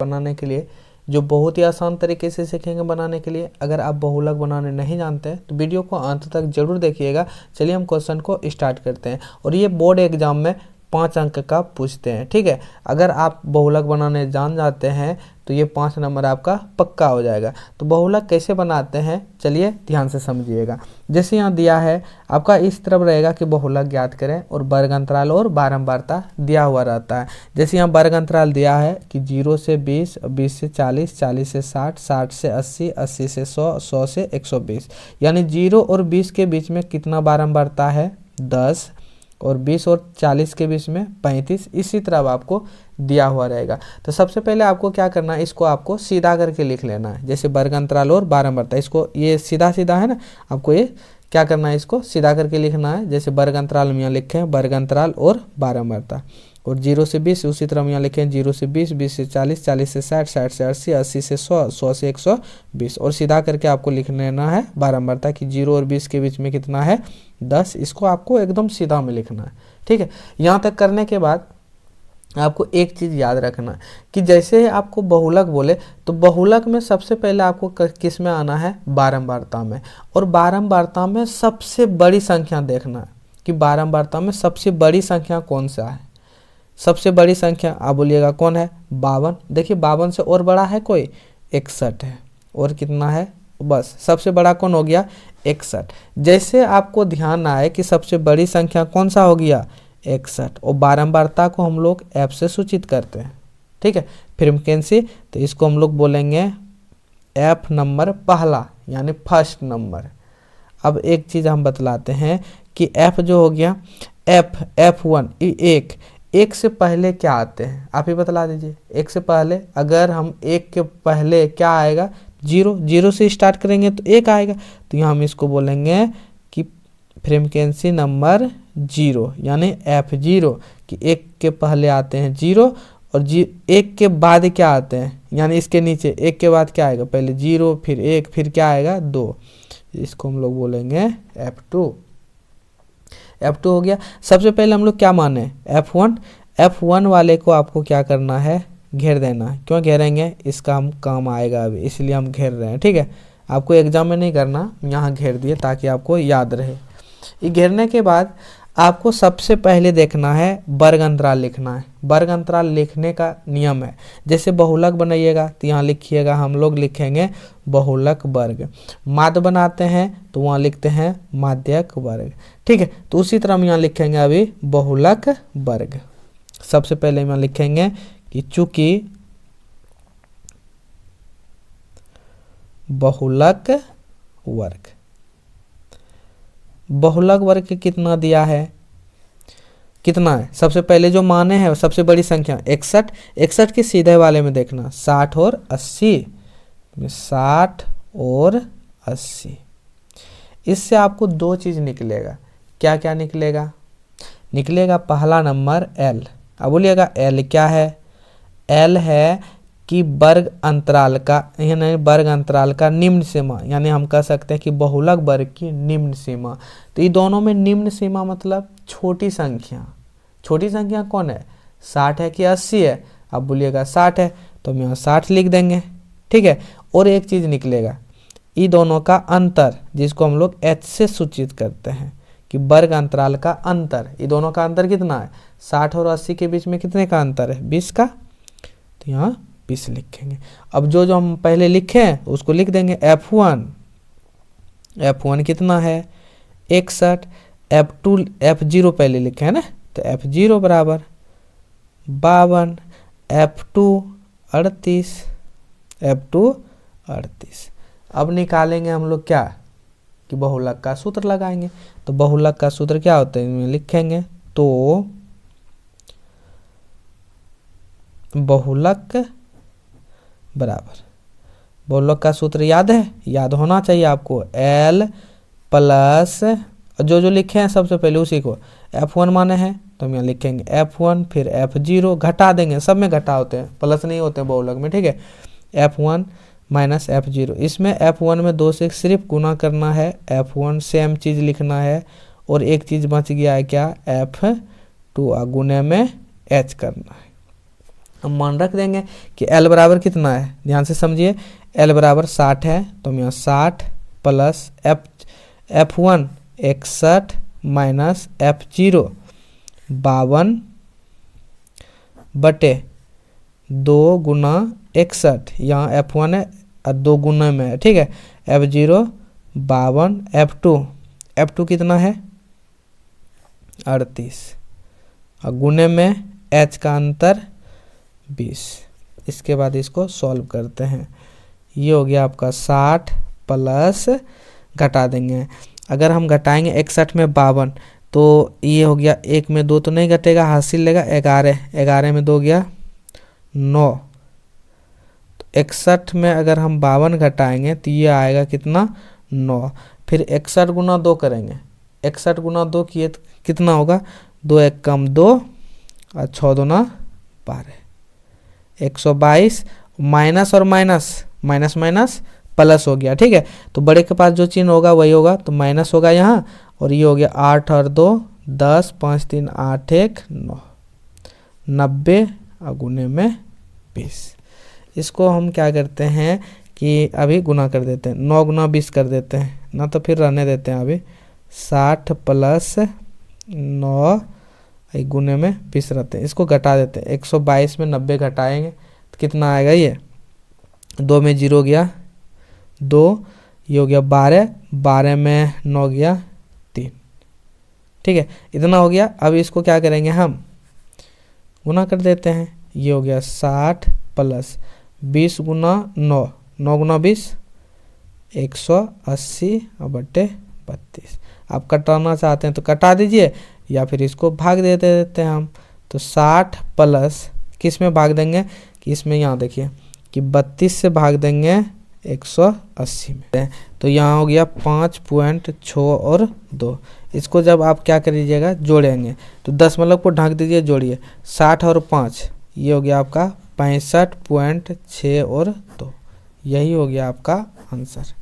बनाने के लिए, जो बहुत ही आसान तरीके से सीखेंगे बनाने के लिए। अगर आप बहुलक बनाने नहीं जानते हैं तो वीडियो को अंत तक जरूर देखिएगा। चलिए हम क्वेश्चन को स्टार्ट करते हैं, और ये बोर्ड एग्जाम में 5 अंक का पूछते हैं, ठीक है। अगर आप बहुलक बनाने जान जाते हैं तो ये 5 नंबर आपका पक्का हो जाएगा। तो बहुलक कैसे बनाते हैं चलिए ध्यान से समझिएगा। जैसे यहाँ दिया है आपका, इस तरफ रहेगा कि बहुलक ज्ञात करें, और वर्ग अंतराल और बारंबारता दिया हुआ रहता है। जैसे यहाँ वर्ग अंतराल दिया है कि 0 से 20, 20 से 40, 40 से 60, 60 से 80, 80 से 100, 100 से 120, यानी 0 और 20 के बीच में कितना बारंबारता है 10, और 20 और 40 के बीच में 35, इसी तरह आपको दिया हुआ रहेगा। तो सबसे पहले आपको क्या करना है, इसको आपको सीधा करके लिख लेना है। जैसे वर्ग अंतराल और बारंबारता, इसको ये सीधा सीधा है ना, आपको ये क्या करना है, इसको सीधा करके लिखना है। जैसे वर्ग अंतराल में यहाँ लिखें वर्ग अंतराल और बारंबारता, और 0 से 20 उसी तरह हम यहाँ लिखें 0 से 20, 20 से 40, 40 से 60, 60 से 80, 80 से 100, 100 से 120, और सीधा करके आपको लिख लेना है बारंबारता कि 0 और 20 के बीच में कितना है 10। इसको आपको एकदम सीधा में लिखना है, ठीक है। यहाँ तक करने के बाद आपको एक चीज़ याद रखना है कि जैसे आपको बहुलक बोले तो बहुलक में सबसे पहले आपको किस में आना है, बारंबारता में। और बारंबारता में सबसे बड़ी संख्या देखना है कि बारंबारता में सबसे बड़ी संख्या कौन सा है। सबसे बड़ी संख्या आप बोलिएगा कौन है, 52। देखिए 52 से और बड़ा है कोई, 61 है, और कितना है, बस सबसे बड़ा कौन हो गया, 61। जैसे आपको ध्यान आए कि सबसे बड़ी संख्या कौन सा हो गया, 61, और बारंबारता को हम लोग एफ से सूचित करते हैं, ठीक है, फ्रीक्वेंसी। तो इसको हम लोग बोलेंगे एफ नंबर पहला, यानी फर्स्ट नंबर। अब एक चीज़ हम बतलाते हैं कि एफ जो हो गया, F1 एक से पहले क्या आते हैं, आप ही बतला दीजिए। एक से पहले अगर हम एक के पहले क्या आएगा, 0, 0 से स्टार्ट करेंगे तो 1 आएगा। तो यहाँ हम इसको बोलेंगे कि फ्रीक्वेंसी नंबर 0, यानी F0, कि 1 के पहले आते हैं 0, और 1 के बाद क्या आते हैं, यानी इसके नीचे 1 के बाद क्या आएगा, पहले 0 फिर 1 फिर क्या आएगा 2। इसको हम लोग बोलेंगे F2 हो गया। सबसे पहले हम लोग क्या माने, F1 वाले को आपको क्या करना है, घेर देना है। क्यों घेरेंगे, इसका हम काम आएगा अभी, इसलिए हम घेर रहे हैं, ठीक है। आपको एग्जाम में नहीं करना, यहाँ घेर दिए ताकि आपको याद रहे। ये घेरने के बाद आपको सबसे पहले देखना है वर्ग अंतराल लिखना है। वर्ग अंतराल लिखने का नियम है, जैसे बहुलक बनाइएगा तो यहाँ लिखिएगा, हम लोग लिखेंगे बहुलक वर्ग। माध्य बनाते हैं तो वहाँ लिखते हैं माध्यक वर्ग, ठीक है। तो उसी तरह हम यहाँ लिखेंगे अभी बहुलक वर्ग। सबसे पहले हम लिखेंगे कि चूंकि बहुलक वर्ग कितना दिया है, कितना है, सबसे पहले जो माने हैं सबसे बड़ी संख्या 61 के सीधे वाले में देखना 60 और 80, 60 और 80। इससे आपको 2 चीज़ निकलेगा। क्या क्या निकलेगा, निकलेगा पहला नंबर L। अब बोलिएगा L क्या है, L है कि वर्ग अंतराल का, यानी वर्ग अंतराल का निम्न सीमा, यानी हम कह सकते हैं कि बहुलक वर्ग की निम्न सीमा। तो ये दोनों में निम्न सीमा मतलब छोटी संख्या। छोटी संख्या कौन है, 60 है कि 80 है, अब बोलिएगा 60 है तो हम यहाँ 60 लिख देंगे, ठीक है। और एक चीज़ निकलेगा, ये दोनों का अंतर, जिसको हम लोग H से सूचित करते हैं कि वर्ग अंतराल का अंतर। ये दोनों का अंतर कितना है, 60 और 80 के बीच में कितने का अंतर है, 20 का। तो यहाँ 20 लिखेंगे। अब जो हम पहले लिखे हैं उसको लिख देंगे। F1 कितना है 61, F0 पहले लिखे है ना, तो F0 बराबर 52, F2 38। अब निकालेंगे हम लोग क्या, कि बहुलक का सूत्र लगाएंगे। तो बहुलक का सूत्र क्या होता है, लिखेंगे तो बहुलक बराबर, बहुलक का सूत्र याद है, याद होना चाहिए आपको, L प्लस जो लिखे हैं सबसे पहले उसी को, F1 माने हैं तो हम यहाँ लिखेंगे F1, फिर F0 घटा देंगे, सब में घटा होते हैं, प्लस नहीं होते बहुलक में, ठीक है। F1 माइनस F0, इसमें F1 में 2 से सिर्फ गुना करना है, F1 सेम चीज़ लिखना है, और एक चीज़ बच गया है क्या, F2 गुने में H करना है। हम मान रख देंगे कि L बराबर कितना है, ध्यान से समझिए, L बराबर 60 है, तो हम यहाँ 60 प्लस F1 61 माइनस F0 52 बटे 2 गुना 61, यहाँ F1 है और 2 गुना में है, ठीक है। F0 52, F2 कितना है 38 और गुने में H का अंतर 20। इसके बाद इसको सॉल्व करते हैं। ये हो गया आपका 60 प्लस घटा देंगे, अगर हम घटाएंगे 61 में 52 तो ये हो गया, 1 में 2 तो नहीं घटेगा, हासिल लेगा 11, 11 में 2 गया 9, तो 61 में अगर हम 52 घटाएंगे तो ये आएगा कितना 9। फिर 61 गुना 2 करेंगे, 61 गुना 2 किए तो कितना होगा, 2 1 कम 2 और 6 दूना 12, 122। माइनस और माइनस माइनस माइनस प्लस हो गया, ठीक है। तो बड़े के पास जो चिन्ह होगा वही होगा, तो माइनस होगा यहाँ, और ये हो गया 8 और 2 10, 5 3 8 1 9, 90 और गुने में 20। इसको हम क्या करते हैं कि अभी गुना कर देते हैं, 9 गुना 20 कर देते हैं ना, तो फिर रहने देते हैं अभी। 60 प्लस 9 गुने में 20 रहते हैं, इसको घटा देते हैं। 122 में 90 घटाएंगे तो कितना आएगा, ये 2 में 0 गया 2, ये हो गया 12, 12 में 9 गया 3, ठीक है, इतना हो गया। अब इसको क्या करेंगे, हम गुना कर देते हैं। ये हो गया 60 प्लस 20 गुना 9, 9 गुना 20 180 और बटे 32। आप कटाना चाहते हैं तो कटा दीजिए, या फिर इसको भाग देते हैं हम। तो 60 प्लस किस में भाग देंगे, कि इसमें यहाँ देखिए कि 32 से भाग देंगे 180 में, तो यहाँ हो गया 5.6 और 2। इसको जब आप क्या करिएगा, जोड़ेंगे तो 10 मतलब को ढांक दीजिए, जोड़िए 60 और 5, ये हो गया आपका 65.6 और 2, यही हो गया आपका आंसर।